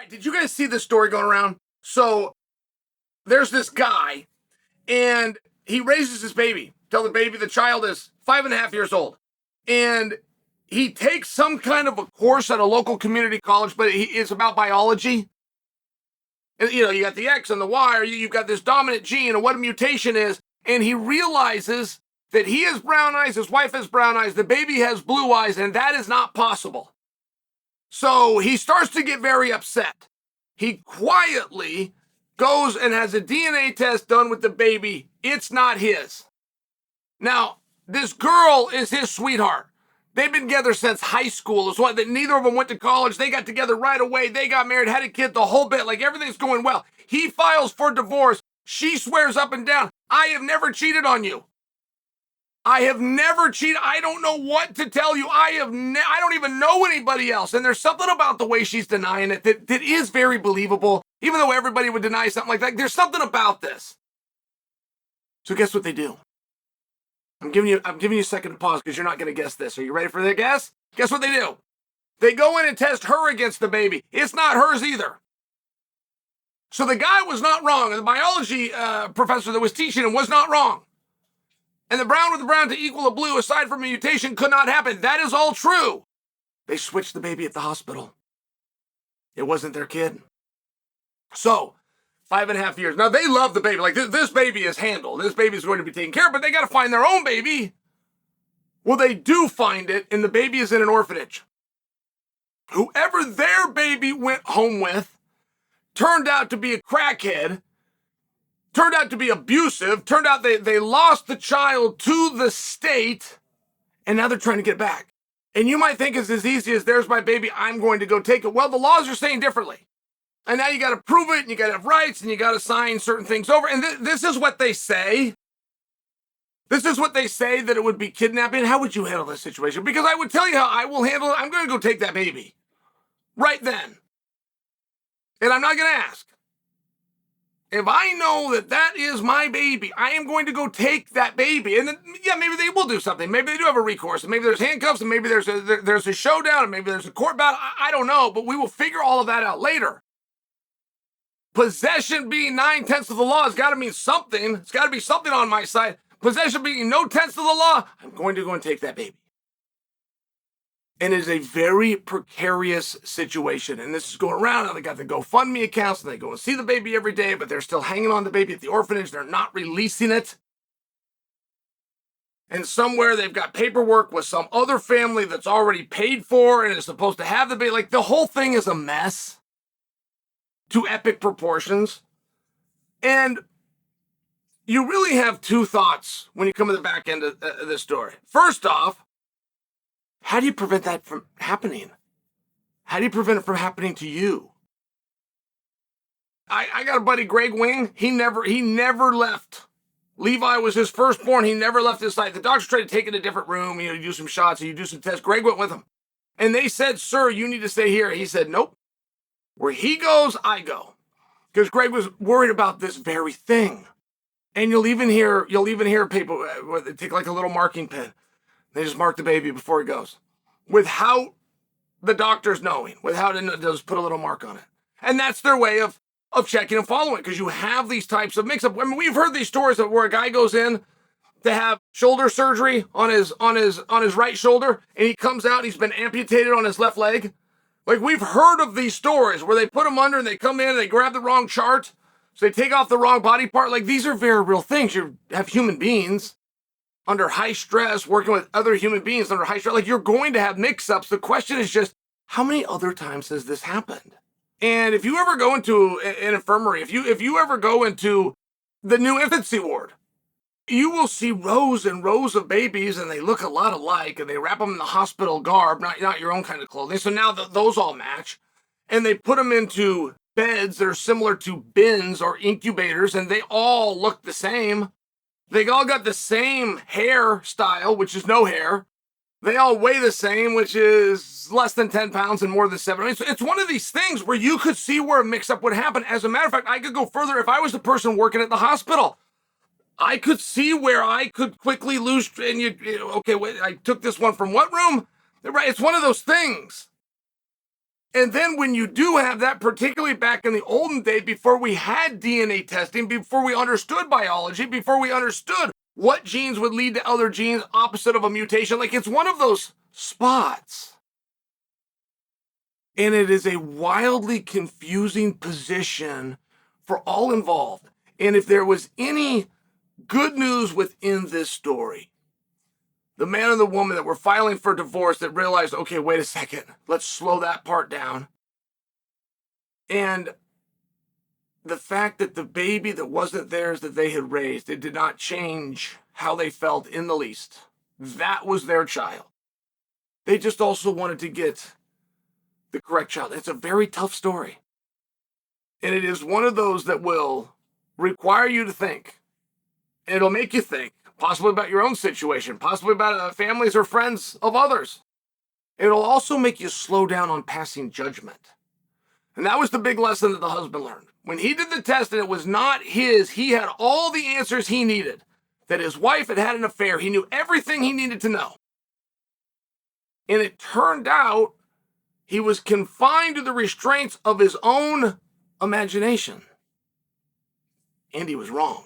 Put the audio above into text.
right, did you guys see this story going around? So there's this guy, and he raises his baby. Tell the child is 5.5 years old. And he takes some kind of a course at a local community college, but it's about biology. And, you got the X and the Y, or you've got this dominant gene and what a mutation is. And he realizes that he has brown eyes, his wife has brown eyes, the baby has blue eyes, and that is not possible. So he starts to get very upset. He quietly goes and has a DNA test done with the baby. It's not his. Now, this girl is his sweetheart. They've been together since high school. It's one that neither of them went to college. They got together right away. They got married, had a kid, the whole bit. Like, everything's going well. He files for divorce. She swears up and down, I have never cheated on you. I have never cheated. I don't know what to tell you. I don't even know anybody else. And there's something about the way she's denying it that is very believable. Even though everybody would deny something like that, there's something about this. So guess what they do? I'm giving you a second to pause because you're not going to guess this. Are you ready for the guess? Guess what they do? They go in and test her against the baby. It's not hers either. So the guy was not wrong. The biology professor that was teaching him was not wrong. And the brown with the brown to equal a blue, aside from a mutation, could not happen. That is all true. They switched the baby at the hospital. It wasn't their kid. So, 5.5 years. Now, they love the baby. Like, this baby is handled. This baby is going to be taken care of, but they got to find their own baby. Well, they do find it, and the baby is in an orphanage. Whoever their baby went home with turned out to be a crackhead, turned out to be abusive, turned out they lost the child to the state, and now they're trying to get it back. And you might think it's as easy as, there's my baby, I'm going to go take it. Well, the laws are saying differently. And now you got to prove it, and you got to have rights, and you got to sign certain things over. And this is what they say. This is what they say, that it would be kidnapping. How would you handle this situation? Because I would tell you how I will handle it. I'm going to go take that baby right then. And I'm not going to ask. If I know that that is my baby, I am going to go take that baby. And then, yeah, maybe they will do something. Maybe they do have a recourse. And maybe there's handcuffs, and maybe there's a showdown, and maybe there's a court battle. I don't know, but we will figure all of that out later. Possession being 9/10 of the law has got to mean something. It's got to be something on my side. Possession being no tenths of the law, I'm going to go and take that baby. And it is a very precarious situation. And this is going around, and they got the GoFundMe accounts, and they go and see the baby every day, but they're still hanging on the baby at the orphanage. They're not releasing it. And somewhere they've got paperwork with some other family that's already paid for and is supposed to have the baby. Like, the whole thing is a mess to epic proportions. And you really have two thoughts when you come to the back end of this story. First off, how do you prevent that from happening? How do you prevent it from happening to you? I got a buddy, Greg Wing. He never left. Levi was his firstborn. He never left his site. The doctors tried to take it to a different room. You do some shots, you do some tests. Greg went with him. And they said, sir, you need to stay here. He said, nope. Where he goes, I go. Because Greg was worried about this very thing. And you'll even hear people where they take like a little marking pen. They just mark the baby before he goes. Without the doctors knowing. Without it, they'll just put a little mark on it. And that's their way of checking and following. Because you have these types of mix-up. I mean, we've heard these stories of where a guy goes in to have shoulder surgery on his right shoulder. And he comes out, he's been amputated on his left leg. Like, we've heard of these stories where they put them under and they come in and they grab the wrong chart. So they take off the wrong body part. Like, these are very real things. You have human beings under high stress, working with other human beings under high stress. Like, you're going to have mix-ups. The question is just, how many other times has this happened? And if you ever go into an infirmary, if you ever go into the new infancy ward, you will see rows and rows of babies, and they look a lot alike, and they wrap them in the hospital garb, not your own kind of clothing. So now those all match, and they put them into beds that are similar to bins or incubators, and they all look the same. They all got the same hairstyle, which is no hair. They all weigh the same, which is less than 10 pounds and more than 7. I mean, so it's one of these things where you could see where a mix-up would happen. As a matter of fact, I could go further. If I was the person working at the hospital, I could see where I could quickly lose. And okay, wait, I took this one from what room? Right, it's one of those things. And then when you do have that, particularly back in the olden days, before we had DNA testing, before we understood biology, before we understood what genes would lead to other genes opposite of a mutation, like it's one of those spots. And it is a wildly confusing position for all involved. And if there was any good news within this story, the man and the woman that were filing for divorce that realized, okay, wait a second, let's slow that part down. And the fact that the baby that wasn't theirs that they had raised, it did not change how they felt in the least. That was their child. They just also wanted to get the correct child. It's a very tough story. And it is one of those that will require you to think. It'll make you think, possibly about your own situation, possibly about families or friends of others. It'll also make you slow down on passing judgment. And that was the big lesson that the husband learned. When he did the test and it was not his, he had all the answers he needed. That his wife had had an affair. He knew everything he needed to know. And it turned out he was confined to the restraints of his own imagination. And he was wrong.